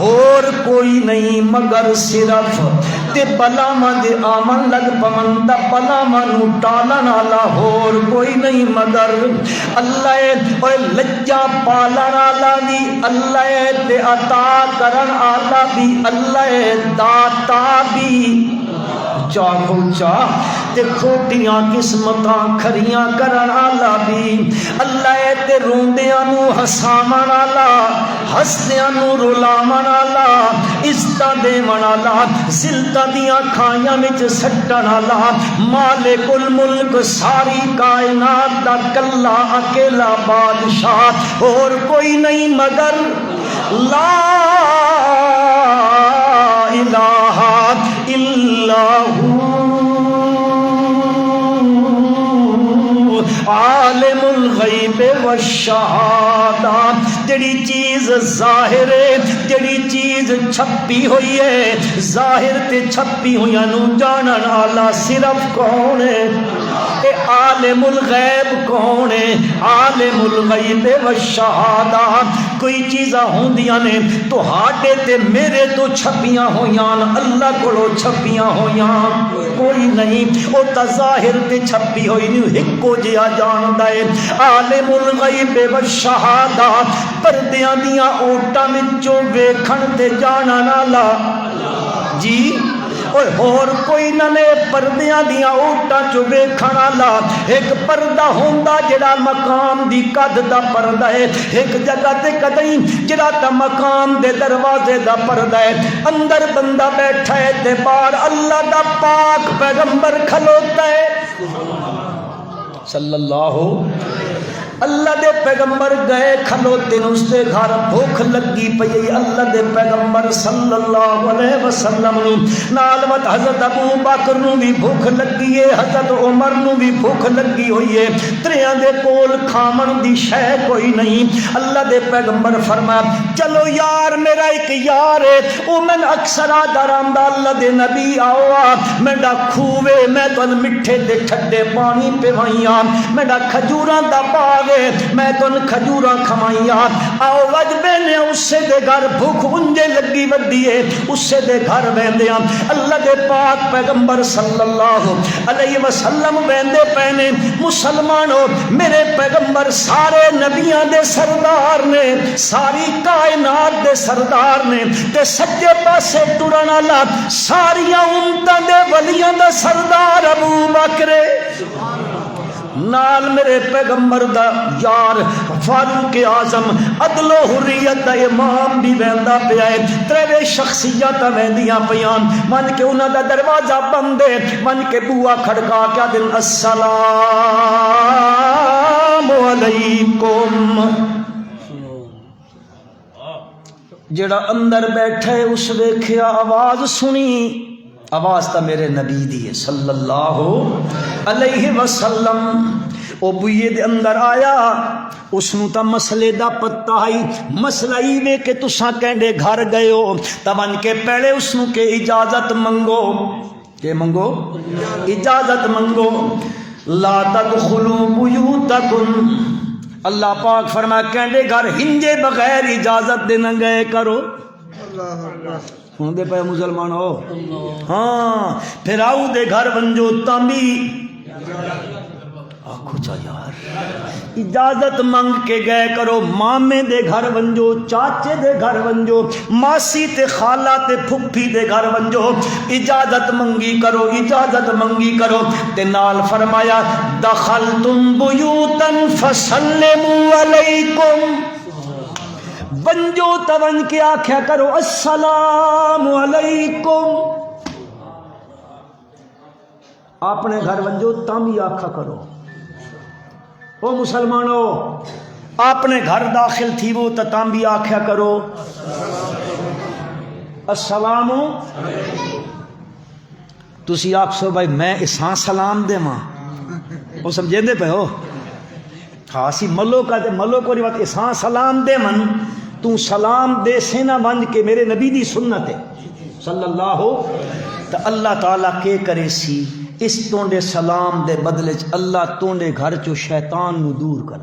اور کوئی نہیں مگر صرف تے بلاواں دے آمن لگ پون دا بلاواں نو ٹالن والا اور کوئی نہیں مگر اللہ اے لجا پالن والا دی اللہ تے عطا کرن والا بھی اللہ داتا بھی، چاہو چاہ تے کھوٹیاں قسمتاں کھریاں کرن والا بھی اللہ تے روندیاں نو ہساون والا ہسدیاں نو رلاون والا عزتاں دیون والا ذلتاں دیاں کھائیاں وچ سٹن والا مالک الملک ساری کائنات دا کلا اکیلا بادشاہ اور کوئی نہیں مگر لا الہ الا ہو، عالم الغیب والشہادہ، جڑی چیز ظاہر ہے جڑی چیز چھپی ہوئی ہے ظاہر تے چھپی ہویاں نو جانن والا صرف کون ہے؟ اے عالم الغیب کون ہے؟ عالم الغیب والشہادہ، کوئی چیزاں ہوندیاں نے تو ہاڈے تے میرے تو چھپیاں ہویاں اللہ کولو چھپیاں ہویاں کوئی نہیں، او تا ظاہر تے چھپی ہوئی نہیں ہکو جیا جاندا ہے، عالم الغیب والشہادہ، پردیاں دیاں اوٹاں وچوں ویکھن تے جانن والا جی اور کوئی نہ نے پردیاں دیاں اوٹاں چو ویکھن والا، ایک پردہ ہوندا جڑا مقام دی قد دا پردہ ہے، ایک جگہ تے کدیں جڑا تا مقام دے دروازے دا پردہ ہے، اندر بندہ بیٹھا ہے تے باہر اللہ دا پاک پیغمبر کھلوتا ہے صلی اللہ اللہ دے پیغمبر گئے کھلوتے نے اس دے گھر بھوک لگی پئی اللہ دے پیغمبر صلی اللہ علیہ وسلم نال وت حضرت ابو بکر نو بھی بھوک لگی ہے حضرت عمر نو بھی بھوک لگی ہوئی ہے تریاں دے کول کھامن دی شے کوئی نہیں اللہ دے پیغمبر فرمایا چلو یار میرا ایک یار ہے او میں اکثر آدھاراندا اللہ دے نبی آؤ میرا کھوے میں تو مٹھے دے ٹھڈے پانی پیوائیاں میرا کھجوراں دا باغ میں تن کھجوراں کھمائیاں آؤ وجبے نے اس سے دے گھر بھوک انجے لگی ودی ہے اس سے دے گھر بیندیاں اللہ دے پاک پیغمبر صلی اللہ علیہ وسلم بیندے پہنے مسلمانوں میرے پیغمبر سارے نبیاں دے سردار نے ساری کائنات دے سردار نے تے سجے پاسے ٹرن والا ساریاں امتاں دے ولیاں دا سردار ابو بکر نال میرے پیغمبر دا یار فاروق اعظم عدل و حریت دا امام بھی ویندا پیا ہے ترے شخصیات ویندیاں پیاں من کے انہاں دا دروازہ بند ہے من کے بوا کھڑکا کے دن السلام علیکم. جڑا اندر بیٹھے اس ویکھیا آواز سنی، آواز تا میرے نبی دی ہے صلی اللہ علیہ وسلم. او بوئے دے اندر آیا، اس نو تا مسئلے دا پتہ آئی. مسئلہ ہی وے کہ تساں کہندے گھر گئے ہو تبن کے پہلے اس نو کہ اجازت منگو. کہ منگو؟ اجازت منگو. لا تدخلوا بیوتکم، اللہ پاک فرمایا کہندے گھر ہنجے بغیر اجازت دے نہ گئے کرو. ہوں دے پہ مسلمان ہو. ہاں پھر آؤ دے گھر ونجو تامی آکھو چا یار اجازت منگ کے گئے کرو. مامے دے گھر ونجو، چاچے دے گھر ونجو، ماسی تے خالہ تے پھپھی دے گھر ونجو، اجازت منگی کرو، اجازت منگی کرو. تے نال فرمایا دخلتم بیوتا فسلموا علیکم، ونجو تون کے آکھیا کرو السلام علیکم. اپنے گھر ونجو تامی آکھا کرو. او مسلمانو اپنے گھر داخل تھی وہ تام بھی آکھیا کرو السلام. تسی آپ سو بھائی میں اساں سلام دے ماں وہ سمجھے دے پہ ہو. خاصی ملو کا دے ملو کو روایت اساں سلام دے من تو سلام دے سینا ونج کے میرے نبی دی سنت ہے صلی اللہ. تو اللہ تعالیٰ کے کرے سی اس تونڈے سلام دے بدلے اللہ تونڈے گھر چو شیطان نو دور کر.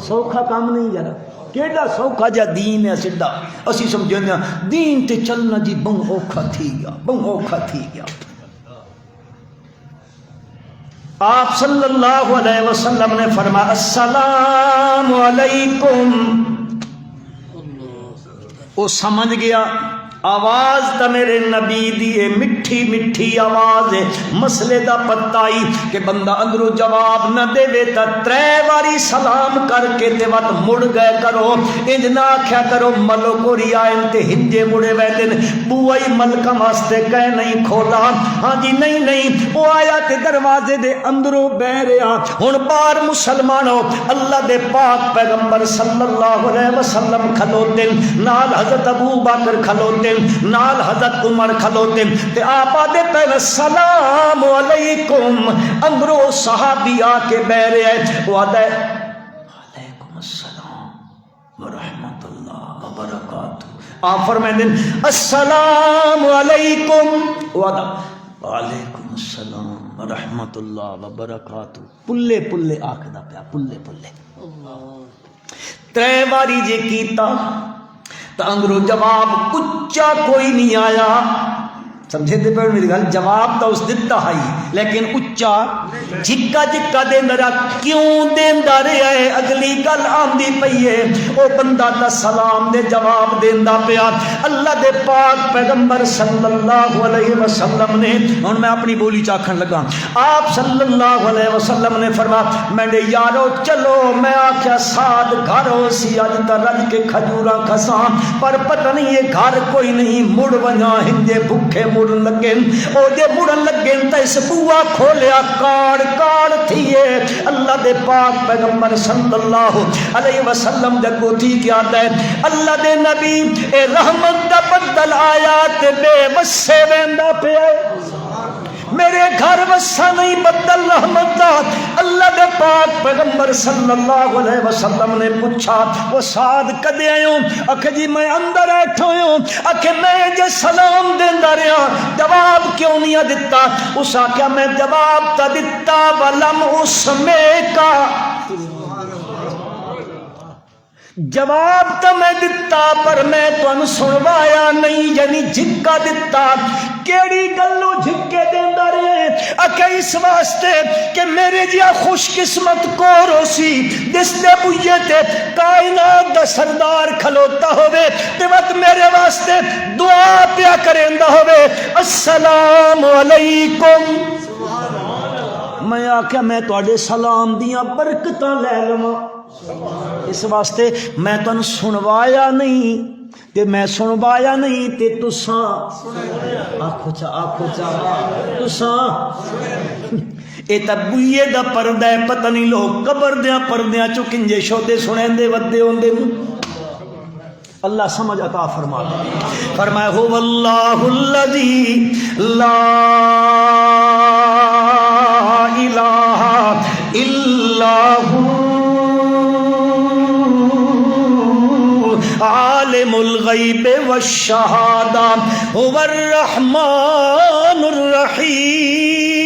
سوکھا کام نہیں یار، کیڑا سوکھا جا دین ہے سدھا. اسی سمجھے دین تے چلنا جی بہت اوکھا تھی گیا، بہت اوکھا تھی گیا. آپ صلی اللہ علیہ وسلم نے فرمایا السلام علیکم. وہ سمجھ گیا آواز تا میرے نبی دیے مٹھی مٹھی آواز ہے. مسئلے دا پتہ ہی کہ بندہ اندروں جواب نہ دے وے تا ترے واری سلام کر کے تے وقت مڑ گئے کرو. انج نہ آکھیا کرو ملو کو ریائن تے ہنجے مڑے ویدن بوئی ملکہ واسطے کہے نہیں کھولا. ہاں جی نہیں نہیں وہ آیا تے دروازے دے اندروں بہ رہا. ہن بار مسلمانوں اللہ دے پاک پیغمبر صلی اللہ علیہ وسلم کھلوتے نال حضرت ابو بکر کھلوتے نال حضرت عمر کھلوتے تے آپ آدھے پہلے السلام علیکم. اندرو صحابی آ کے بہ رہے ہیں. وہ آدھے علیکم السلام ورحمت اللہ وبرکاتہ. آپ فرمائیں دیں السلام علیکم. وہ آدھے وعلیکم السلام ورحمت اللہ وبرکاتہ. پلے پلے آکھدا پیا پلے پلے. ترے واری جے کیتا تو اندروں جواب اچا کوئی نہیں آیا. سمجھے دے پہ میری گل جواب تو اس دتا ہے لیکن اچا جھکا جھکا دیندا رہا. کیوں دیندا رہا ہے؟ اگلی گل آندی پئی ہے. او بندہ تا سلام دے جواب دیندا پیا. اللہ دے پاک پیغمبر صلی اللہ علیہ وسلم نے ہن میں اپنی بولی چ آکھن لگا آپ صلی اللہ علیہ وسلم نے فرمایا میں نے یارو چلو میں آکھیا ساتھ گھر ہو سی اج تا رج کے کھجوراں کھساں پر پتہ نہیں یہ گھر کوئی نہیں مڑ ونجا ہندے بھکھے مڑن لگے. او جے مڑن لگے تے اس بوا کھولیا کاڑ کاڑ تھیے. اللہ دے پاک پیغمبر صلی اللہ علیہ وسلم جگو تھی کیا دے اللہ دے نبی اے رحمت دا بدل آیا تے بے وسے ویندا پیا. میرے گھر وسا نہیں بدل رحمت دا. اللہ دے پاک پیغمبر صلی اللہ علیہ وسلم نے پوچھا وہ ساتھ کدے آئے ہو؟ آکھے جی میں اندر بیٹھا ہوں. آکھے میں جے سلام دیندا رہا جواب کیوں نہیں دتا؟ اس آکھیا میں جواب تا دتا ولم اسمے کا. جواب تو میں دتا پر میں تمہیں سنوایا نہیں. یعنی جھکا دتا. کیڑی گلو جھکے دیندا رہے؟ اکھے اس واسطے کہ میرے جیا خوش قسمت کو روسی جس دے بوئے تے کائنات دا سردار کھلوتا ہوئے تے وقت میرے واسطے دعا پیا کریندا ہوئے السلام علیکم. میں آکھیا میں تواڈے سلام دیاں برکتاں لے لواں اس واسطے میں تن سنوایا نہیں تے میں سنوایا نہیں تے تساں آکھو چا تساں اے تا بوئے دا پردہ ہے، پتہ نہیں لوگ قبر دیاں پردیاں چو کنجے شودے سنیں دے ودے ہوندے نو۔ اللہ سمجھ عطا فرما دے۔ فرمائے هو اللہ الذی لا الہ الا عالم الغیب والشہادہ هو الرحمن الرحیم۔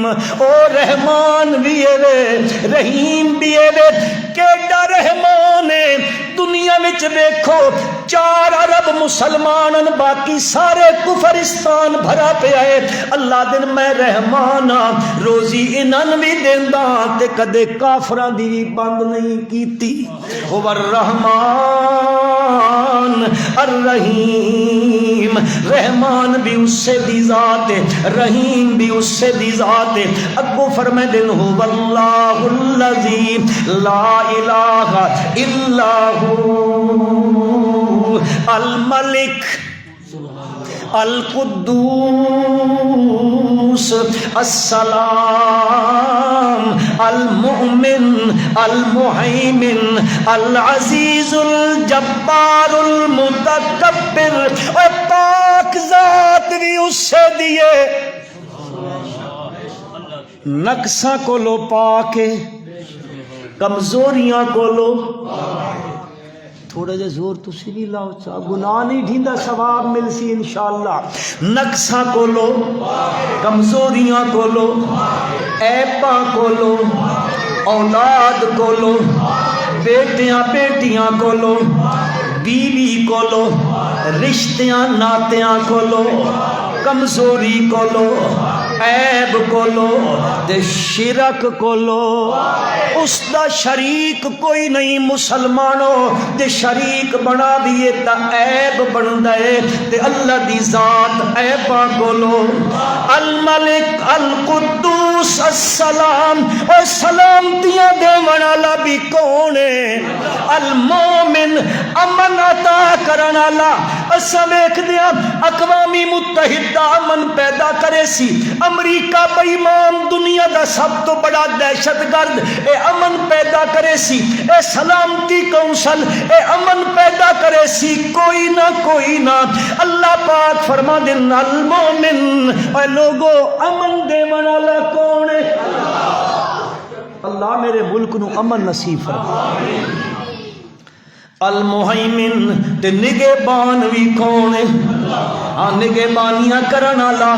او رحمان بھی ہے رحیم بھی ہے، کیڑا رحمان ہے۔ دنیا وچ دیکھو 4 ارب مسلمان، باقی سارے کفرستان بھرا پیا ہے۔ اللہ دن میں رحمان ہاں، روزی انہاں بھی دیندا تے کدے کافراں دی بھی بند نہیں کیتی۔ هو الرحمن الرحیم، رحمان بھی اس سے دی ذات ہے، رحیم بھی اس سے دی ذات ہے۔ اگو فرمائے دن هو اللہ الذی لا الہ الا الملک القدوس السلام المؤمن المہیمن العزیز الجبار المتکبر۔ اور پاک ذات بھی اس سے دیے، نقصاں کو لو پاک ہے، کمزوریاں کو لو تھوڑا جا زور تسی بھی لاؤ، چاہ گناہ نہیں ڈھیندا ثواب مل سی انشاءاللہ۔ نقصاں کو لو، کمزوریاں کو لو، عیباں کو لو، اولاد کو لو، بیٹیاں بیٹیاں کو لو، بیوی کو لو، رشتیاں ناتیاں کو لو، کمزوری کو لو، عیب کو لو، دے شرک کو لو۔ اس دا شریک کوئی نہیں مسلمانوں، دے شریک بنا دیئے تا عیب بن دے، دے اللہ دی ذات عیبہ کو لو۔ الملک القدوس السلام، اور سلامتیاں دے منالا بھی کونے، المومن امن عطا کرنالا۔ اسا ویکھ دیا اقوام متحدہ امن پیدا کرے سی، امریکہ بے ایمان دنیا دا سب تو بڑا دہشت گرد، اے امن پیدا کرے سی، اے سلامتی کونسل اے امن پیدا کرے سی، کوئی نہ اللہ پاک فرما دن المومن۔ اے لوگو امن دے منالا کون ہے؟ اللہ میرے ملک نو امن نصیب فرما۔ المہیمن تے نگہبان بھی کون ہے؟ ہاں نگہبانیاں کرن والا،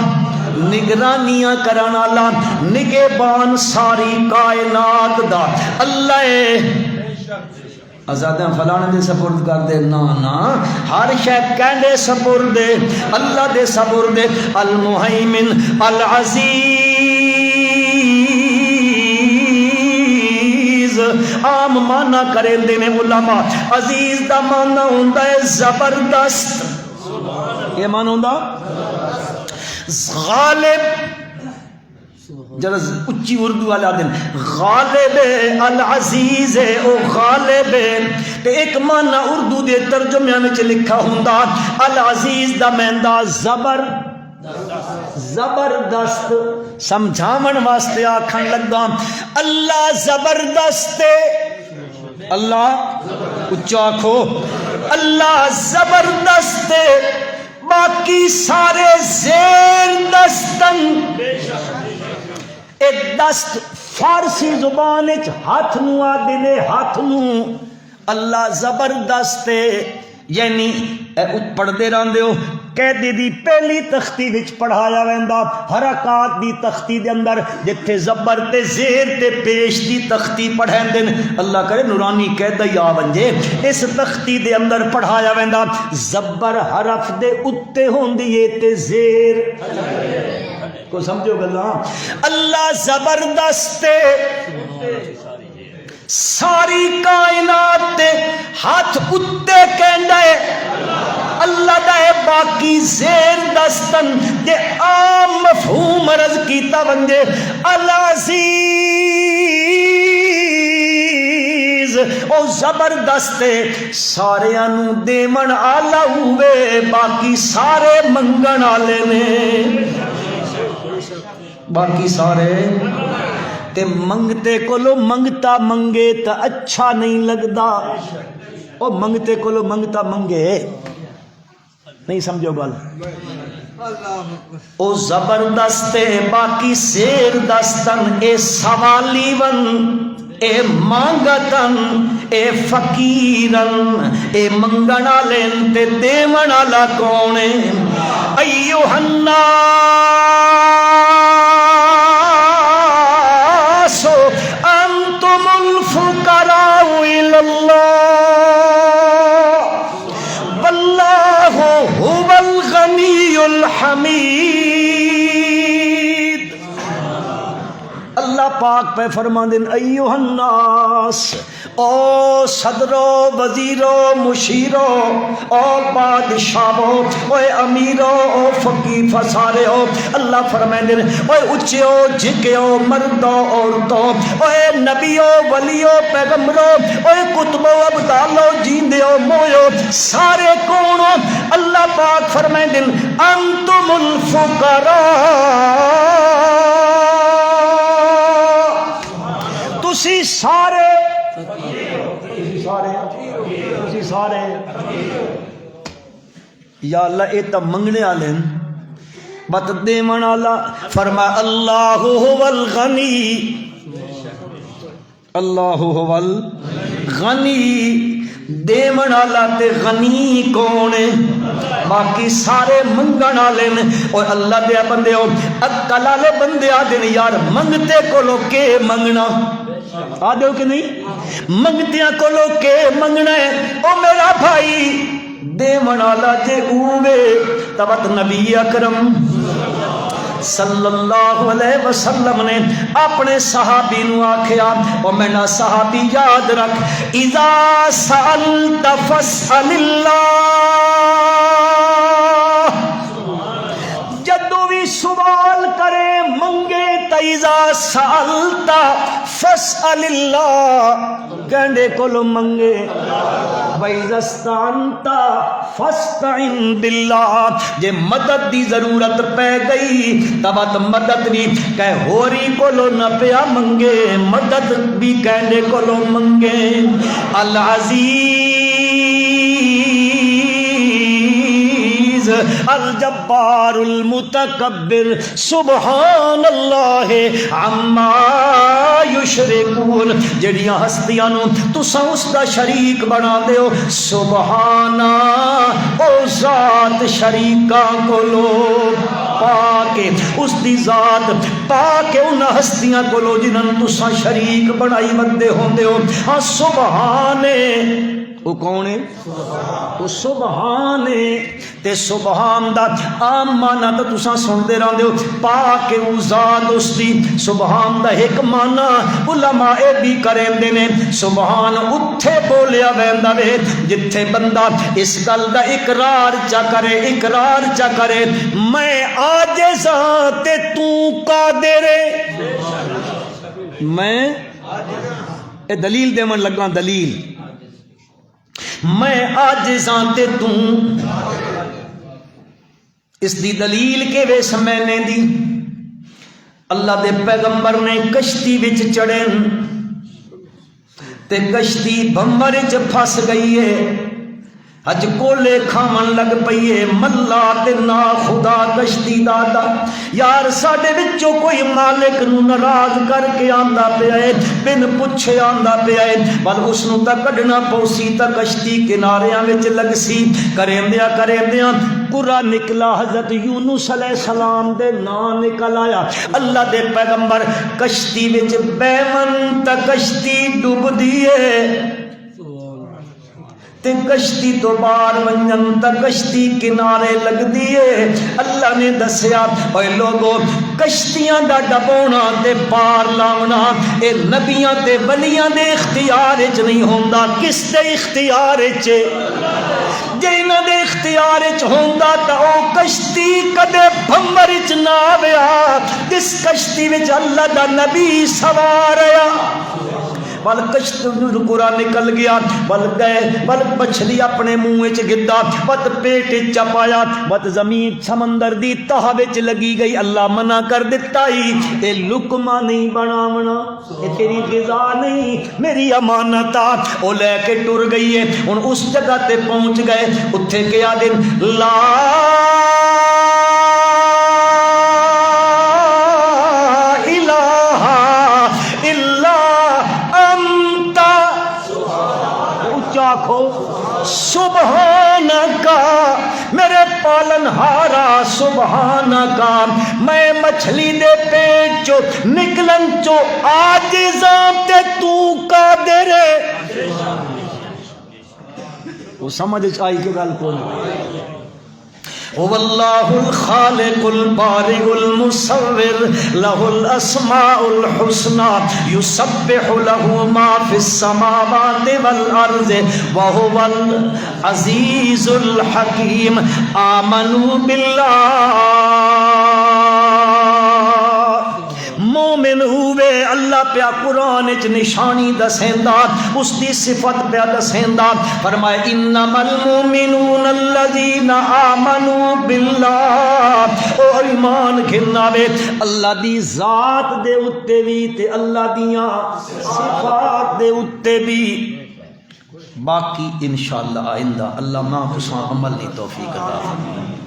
نگرانیاں کرن والا، نگہبان ساری کائنات دا اللہ ہے۔ آزادیاں فلانے دے سپرد کر دے، نا نا، ہر شے کہندے سپرد دے اللہ دے سپرد دے۔ المہیمن العزیز، عام معنی کریں دینے علماء، عزیز دا معنی ہوندہ ہے زبردست، یہ معنی ہوندہ غالب، جرا اچھی اردو والا دن غالب العزیز ہے، او غالب ہے۔ تے ایک معنی اردو دے ترجمے میں لکھا ہوندہ العزیز دا مہندہ زبردست، سمجھامن واسطے آکھن لگا اللہ زبردست ہے۔ اللہ اچھا آکھو اللہ زبردست ہے، باقی سارے زیر دستن۔ ایک دست فارسی زبان ہاتھ نو آدھے نے، ہاتھ نو اللہ زبردست ہے، یعنی پڑھ دے رہندے ہو قیدی دی پہلی تختی وچ پڑھایا ویندا، حرکات دی تختی دے اندر جتھے زبر تے زیر تے پیش دی تختی پڑھیندے، اللہ کرے نورانی قیدہ یا ونجے، اس تختی دے اندر پڑھایا ویندا زبر حرف دے اتے ہوندی ہے تے زیر کو سمجھو گلا۔ اللہ زبردست ساری کائنات دے ہاتھ اتے کہندا ہے اللہ دا ہے، باقی زیر دستن دے عام مفہوم عرض کیتا ونجے العزیز او زبردست سارے انو دیمن آلہ ہوئے، باقی سارے منگن آلے نے۔ باقی سارے تے منگتے کولو منگتا منگے تا اچھا نہیں لگدا، او منگتے کولو منگتا منگے نہیں سمجھو گل، او زبردست باقی سیر دستن اے سوالی ون اے مانگتن اے فقیرن اے منگنا لین تے دیونا لا کونے ایوہ الناس انتم الفقراء الاللہ واللہ هو الغنی الحمید۔ اللہ پاک پہ فرمان دن ایوہ الناس، او صدرو وزیرو مشیرو او بادشاہو او امیرو او فقیر فسارو، اللہ فرمان دن او اچھو جھکو مردو عورتو او نبیو ولیو پیغمبرو او کتبو ابدالو جیندیو مویو سارے کونو، اللہ پاک فرمان دن انتم الفقراء، تسی سارے یا اللہ اے تا منگنے آلیں بات دیمن آلہ فرما اللہ هو الغنی، اللہ هو الغنی، دیمن آلہ تے غنی کونے باقی سارے منگن آلیں، اور اللہ دے بندے ہو اکل آلے بندے آدھیں یار منگتے کو لو کے منگنا آدھے ہو کہ نہیں، منگتیاں کو لو کے منگنا ہے، او میرا بھائی دیمن آلہ جے اوے تبت نبی اکرم صلی اللہ علیہ وسلم نے اپنے صحابی نو آکھیا اور میں نہ صحابی یاد رکھ اذا سألت فاسأل اللہ، جدو بھی سوال کرے منگے تیزا سألتا فاسأل اللہ، گنڈے کولو منگے وَإِذَسْتَعَنْتَ فَاسْتَعِنْ بِاللَّهِ، جے مدد دی ضرورت پہ گئی تبت مدد بھی کہ ہوری کولو نہ پیا منگے، مدد بھی گنڈے کولو منگے۔ العزیز الجبار المتکبر سبحان اللہ عما یشرکون، جڑیاں ہستیاں نو تساں اس دا شریک بنا دیو، سبحانا او ذات شریکاں کولو پاکے، اس دی ذات پاکے ان ہستیاں کولو جنہاں تساں شریک بنائی بندے ہوندے ہو، ہاں سبحانے وہ کون ہے؟ وہ سبحان ہے، تے سبحان دا عام معنی تو تساں سن دے رہندے ہو پاک او ذات اس دی، سبحان دا ایک معنی علماء بھی کریندے نے سبحان اتھے بولیا ویندا وے جتھے بندہ اس گل دا اقرار چا کرے میں عاجز ہاں تے تو قادر ہے، میں اے دلیل دیون لگا، دلیل میں عاجزاں تے تو، اس دی دلیل کے ویس میں نے دی اللہ دے پیغمبر نے کشتی وچ چڑھے تے کشتی بمبر وچ پھس گئی ہے، اج کولے کھاون لگ پئیے ملا تے نا خدا کشتی دادا یار ساڈے وچوں کوئی مالک نو ناراض کر کے آندا پیا ہے، بن پچھے آندا پیا ہے، بل اس نو تا کڈنا پوسی تا کشتی کناریاں وچ لگ سی، کریندیاں قرا نکلا، حضرت یونس علیہ السلام دے نام نکل آیا، اللہ دے پیغمبر کشتی وچ بیون تا کشتی ڈوب دیے تے کشتی تو بار ونجن تا کشتی کنارے لگ دیے، اللہ نے دسیا اے لوگو کشتیاں دا ڈبونا تے پار لاونا اے نبیاں تے ولیاں دے اختیار وچ نہیں ہوندا، کس دے اختیار وچ؟ جے انہاں دے اختیار وچ ہوندا تا او کشتی کدے بھمر وچ نہ آویا، جس کشتی وچ اللہ دا نبی سوار آیا، بل کشت رکورا نکل گیا، بل گئے، بل مچھلی اپنے منہ وچ گدا، بد پیٹ چپایا، بد زمین سمندر دی تہ وچ لگی گئی۔ اللہ منع کر دیتا ہی اے لقمہ نہیں بناونا، اے تیری غذا نہیں، میری امانت آ۔ او لے کے ٹر گئی ہے۔ ہن اس جگہ تے پہنچ گئے، اتھے کیا دن لا الہ الا انت، اونچا کھو سبحانکا، میرے پالن ہارا سبحانکا، میں مچھلی دے پیٹ چو نکلن چو عاجزاں تے تو قادر ہے۔ وہ سمجھ آئی کہ گل کون واللہ الخالق البارئ المصور لہ الاسماء الحسنى یسبح لہ ما فی السماوات والارض وہو العزیز الحکیم۔ آمنوا باللہ، مومن ہوئے، اللہ پیا قرآن اچ نشانی دسیندا، اس دی صفت پیا دسیندا، فرمائے انما المؤمنون الذین آمنوا باللہ، او ایمان گھناوے اللہ دی ذات دے اتے بھی تے اللہ دیاں صفات دے اتے بھی۔ باقی انشاءاللہ آئندہ اللہ نا تساں عمل دی توفیق عطا فرمائے۔